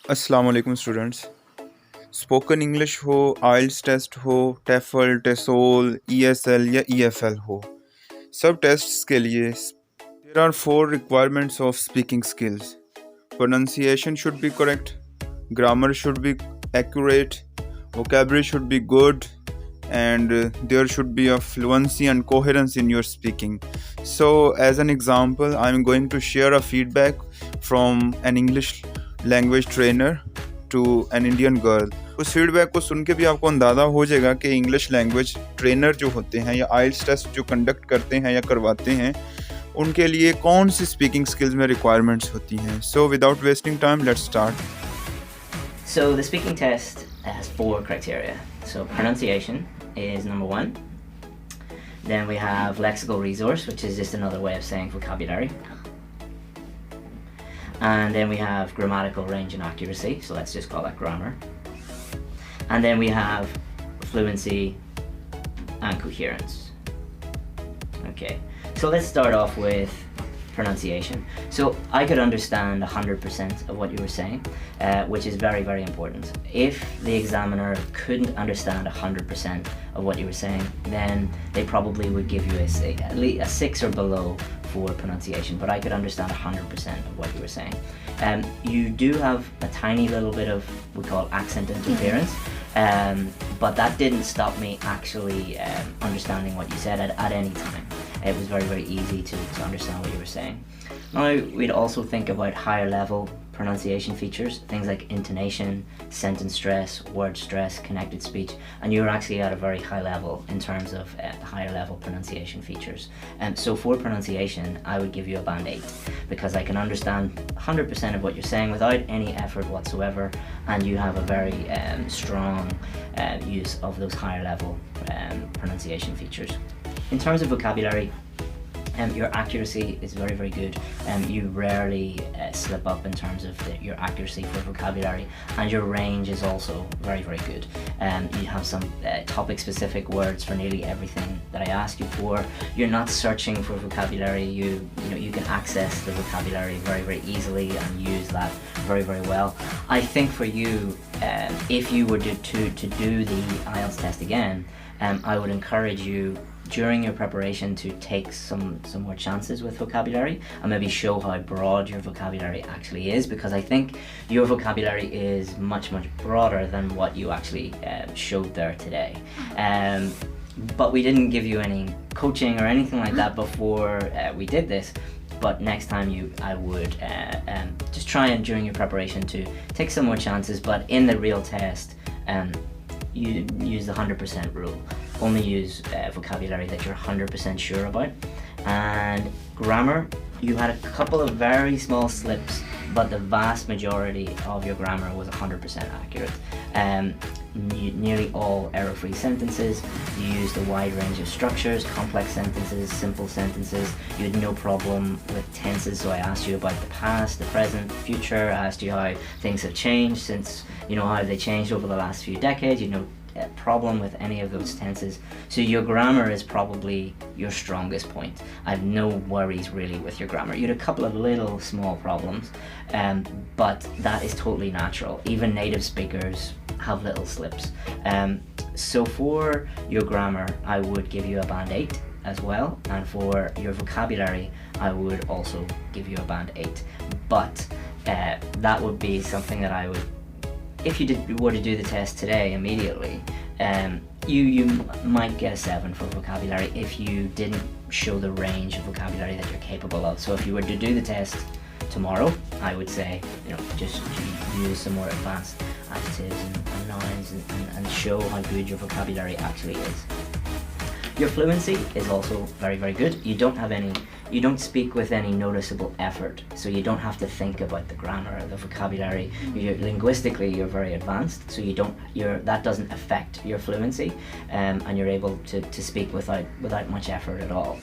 अस्सलाम वालेकुम students. Spoken English हो, आइल्स टेस्ट हो, टेफल, टेसोल, ईएसएल या ईएफएल हो, सब टेस्ट्स के लिए there are four requirements of speaking skills. Pronunciation should be correct, grammar should be accurate, vocabulary should be good, and there should be a fluency and coherence in your speaking. So as an example, I'm going to share a feedback from an English language trainer to an Indian girl. उस feedback को सुन के भी आपको अंदाज़ा हो जाएगा कि English language trainer जो होते हैं या आइल्स टेस्ट जो कंडक्ट करते हैं या करवाते हैं उनके लिए कौन सी स्पीकिंग स्किल्स में रिक्वायरमेंट्स होती हैं. So without wasting time let's start. So the speaking test has four criteria. So pronunciation is number one. Then we have lexical resource, which is just another way of saying vocabulary. And then we have grammatical range and accuracy, so let's just call that grammar. And then we have fluency and coherence. Okay, so let's start off with pronunciation. So I could understand 100% of what you were saying, which is very, very important. If the examiner couldn't understand 100% of what you were saying, then they probably would give you at least a 6 or below for pronunciation, but I could understand 100% of what you were saying. You do have a tiny little bit of, we call accent interference, but that didn't stop me actually understanding what you said at any time. It was very, very easy to understand what you were saying. Now, we'd also think about higher level pronunciation features, things like intonation, sentence stress, word stress, connected speech, and you're actually at a very high level in terms of higher level pronunciation features. So for pronunciation, I would give you a band 8 because I can understand 100% of what you're saying without any effort whatsoever, and you have a very strong use of those higher level pronunciation features. In terms of vocabulary, your accuracy is very, very good. You rarely slip up in terms of your accuracy for vocabulary, and your range is also very, very good. You have some topic-specific words for nearly everything that I ask you for. You're not searching for vocabulary. You can access the vocabulary very, very easily and use that very, very well. I think for you, if you were to do the IELTS test again, I would encourage you during your preparation to take some more chances with vocabulary and maybe show how broad your vocabulary actually is, because I think your vocabulary is much, much broader than what you actually showed there today. But we didn't give you any coaching or anything like that before we did this. But next time I would just try and during your preparation to take some more chances, but in the real test you use the 100% rule. Only use vocabulary that you're 100% sure about. And grammar, you had a couple of very small slips, but the vast majority of your grammar was 100% accurate. Nearly all error-free sentences. You used a wide range of structures, complex sentences, simple sentences. You had no problem with tenses, so I asked you about the past, the present, the future. I asked you how things have changed since, how they changed over the last few decades. Problem with any of those tenses. So your grammar is probably your strongest point. I have no worries really with your grammar. You had a couple of little small problems, but that is totally natural. Even native speakers have little slips. So for your grammar, I would give you a band 8 as well, and for your vocabulary, I would also give you a band 8. But that would be something that I would, if you were to do the test today immediately, you might get a 7 for vocabulary if you didn't show the range of vocabulary that you're capable of. So if you were to do the test tomorrow, I would say, just use some more advanced adjectives and nouns and show how good your vocabulary actually is. Your fluency is also very, very good. You don't speak with any noticeable effort, so you don't have to think about the grammar or the vocabulary. Linguistically, you're very advanced, so that doesn't affect your fluency, and you're able to speak without much effort at all.